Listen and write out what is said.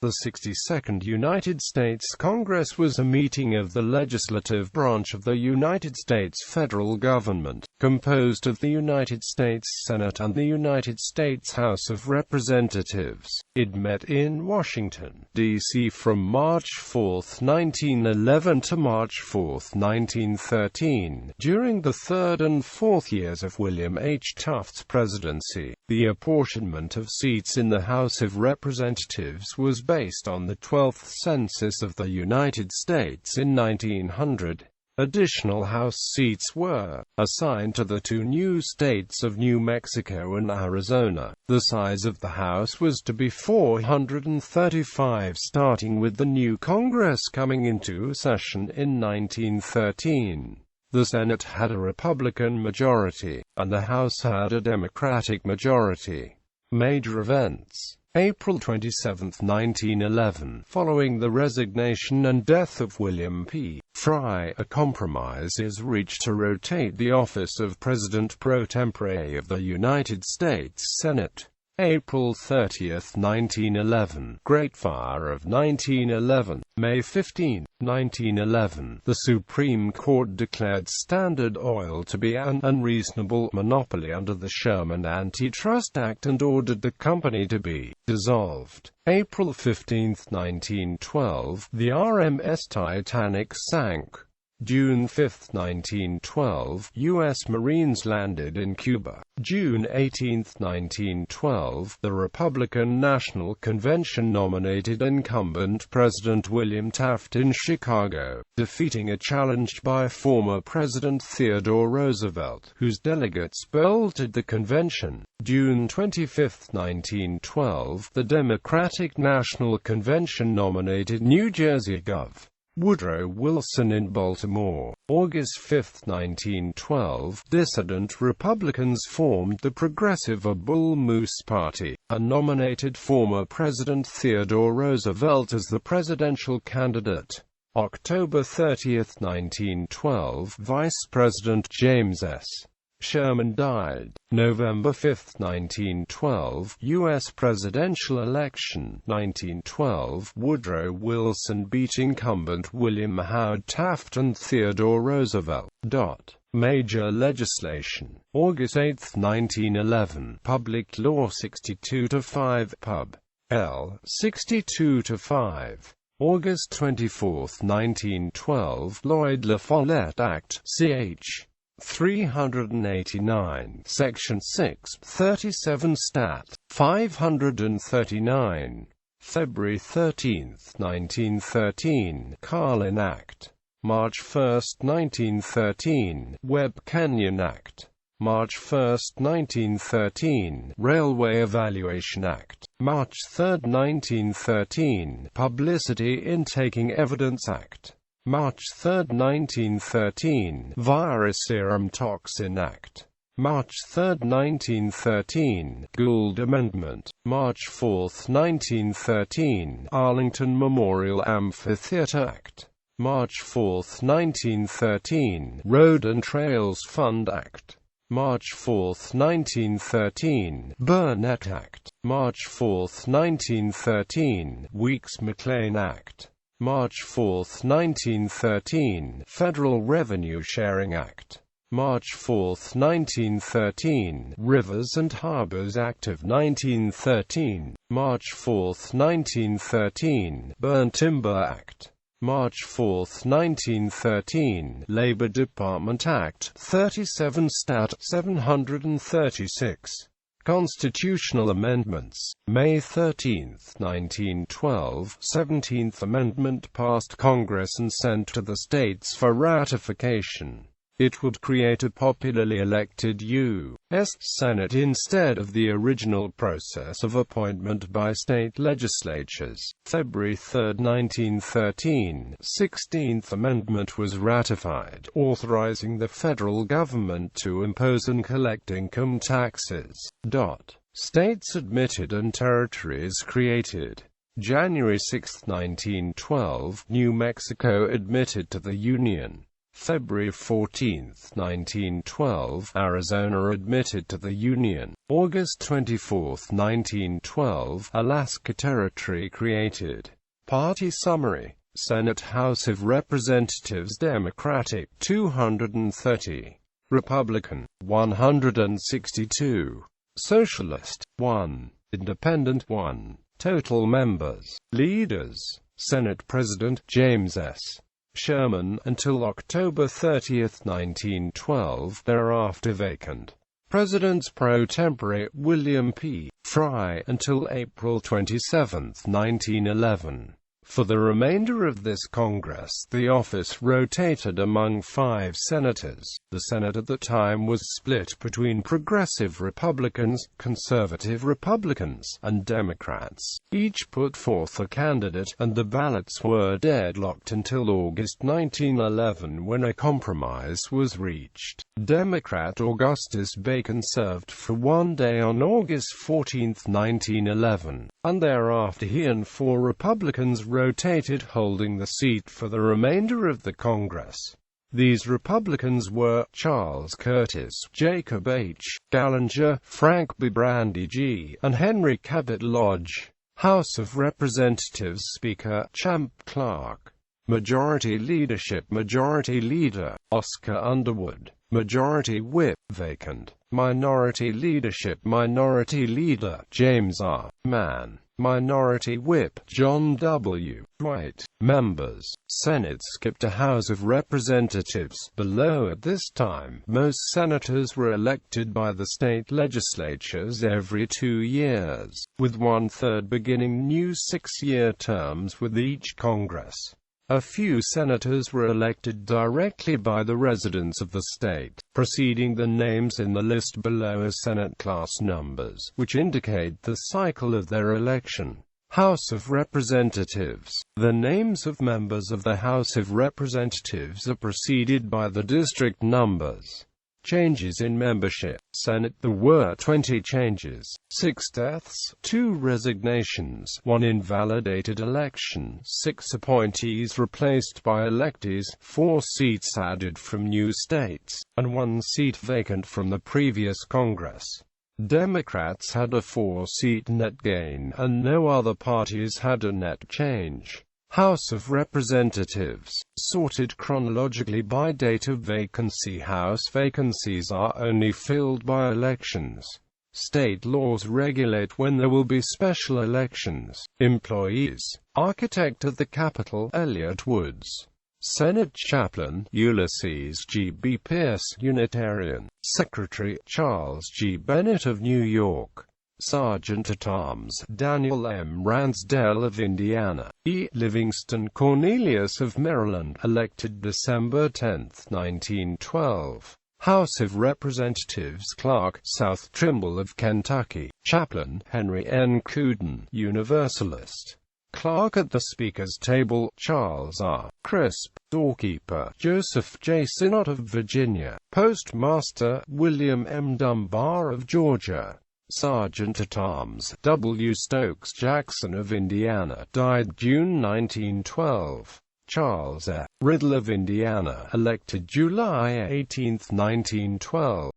The 62nd United States Congress was a meeting of the legislative branch of the United States federal government, composed of the United States Senate and the United States House of Representatives. It met in Washington, D.C. from March 4, 1911 to March 4, 1913, during the third and fourth years of William H. Taft's presidency. The apportionment of seats in the House of Representatives was based on the 12th Census of the United States in 1900. Additional House seats were assigned to the two new states of New Mexico and Arizona. The size of the House was to be 435, starting with the new Congress coming into session in 1913. The Senate had a Republican majority, and the House had a Democratic majority. Major events: April 27, 1911, following the resignation and death of William P. Fry, a compromise is reached to rotate the office of President pro tempore of the United States Senate. April 30, 1911, Great Fire of 1911. May 15, 1911, the Supreme Court declared Standard Oil to be an unreasonable monopoly under the Sherman Antitrust Act and ordered the company to be dissolved. April 15, 1912, the RMS Titanic sank. June 5, 1912, U.S. Marines landed in Cuba. June 18, 1912, the Republican National Convention nominated incumbent President William Taft in Chicago, defeating a challenge by former President Theodore Roosevelt, whose delegates bolted the convention. June 25, 1912, the Democratic National Convention nominated New Jersey Gov. Woodrow Wilson in Baltimore. August 5, 1912, dissident Republicans formed the Progressive Bull Moose Party, and nominated former President Theodore Roosevelt as the presidential candidate. October 30, 1912, Vice President James S. Sherman died. November 5, 1912, U.S. presidential election. 1912, Woodrow Wilson beat incumbent William Howard Taft and Theodore Roosevelt. Major legislation. August 8, 1911, Public Law 62-5, Pub. L. 62-5. August 24, 1912, Lloyd-La Follette Act, ch. 389, Section 6, 37 Stat. 539. February 13, 1913, Carlin Act. March 1, 1913, Webb Canyon Act. March 1, 1913, Railway Evaluation Act. March 3, 1913, Publicity in Taking Evidence Act. March 3, 1913, Virus Serum Toxin Act. March 3, 1913, Gould Amendment. March 4, 1913, Arlington Memorial Amphitheater Act. March 4, 1913, Road and Trails Fund Act. March 4, 1913, Burnett Act. March 4, 1913, Weeks-McLean Act. March 4, 1913, Federal Revenue Sharing Act. March 4, 1913, Rivers and Harbors Act of 1913. March 4, 1913, Burn Timber Act. March 4, 1913, Labor Department Act, 37 Stat. 736. Constitutional Amendments. May 13, 1912, 17th Amendment passed Congress and sent to the states for ratification. It would create a popularly elected U.S. Senate instead of the original process of appointment by state legislatures. February 3, 1913, 16th Amendment was ratified, authorizing the federal government to impose and collect income taxes. States admitted and territories created. January 6, 1912, New Mexico admitted to the Union. February 14, 1912, Arizona admitted to the Union. August 24, 1912, Alaska Territory created. Party summary. Senate House of Representatives Democratic 230, Republican 162, Socialist 1, Independent 1. Total members. Leaders. Senate President James S. Sherman until October 30, 1912, thereafter vacant. Presidents pro tempore William P. Fry until April 27, 1911. For the remainder of this Congress, the office rotated among 5 senators. The Senate at the time was split between progressive Republicans, conservative Republicans, and Democrats. Each put forth a candidate, and the ballots were deadlocked until August 1911, when a compromise was reached. Democrat Augustus Bacon served for 1 day on August 14, 1911, and thereafter he and 4 Republicans rotated, holding the seat for the remainder of the Congress. These Republicans were Charles Curtis, Jacob H. Gallinger, Frank B. Brandy G., and Henry Cabot Lodge. House of Representatives Speaker Champ Clark. Majority Leadership Majority Leader Oscar Underwood. Majority Whip vacant. Minority Leadership Minority Leader James R. Mann. Minority Whip John W. Dwight. Members. Senate skipped a House of Representatives. Below at this time, most senators were elected by the state legislatures every 2 years, with 1/3 beginning new 6-year terms with each Congress. A few senators were elected directly by the residents of the state, preceding the names in the list below as Senate class numbers, which indicate the cycle of their election. House of Representatives. The names of members of the House of Representatives are preceded by the district numbers. Changes in membership. Senate. There were 20 changes, 6 deaths, 2 resignations, 1 invalidated election, 6 appointees replaced by electees, 4 seats added from new states, and 1 seat vacant from the previous Congress. Democrats had a 4-seat net gain, and no other parties had a net change. House of Representatives. Sorted chronologically by date of vacancy. House vacancies are only filled by elections. State laws regulate when there will be special elections. Employees. Architect of the Capitol, Elliott Woods. Senate Chaplain, Ulysses G. B. Pierce, Unitarian. Secretary, Charles G. Bennett of New York. Sergeant-at-Arms, Daniel M. Ransdell of Indiana. E. Livingston Cornelius of Maryland, elected December 10, 1912. House of Representatives Clark, South Trimble of Kentucky. Chaplain, Henry N. Cooden, Universalist. Clerk at the Speaker's table, Charles R. Crisp. Doorkeeper, Joseph J. Sinnott of Virginia. Postmaster, William M. Dunbar of Georgia. Sergeant-at-Arms, W. Stokes Jackson of Indiana, died June 1912. Charles R. Riddle of Indiana, elected July 18, 1912.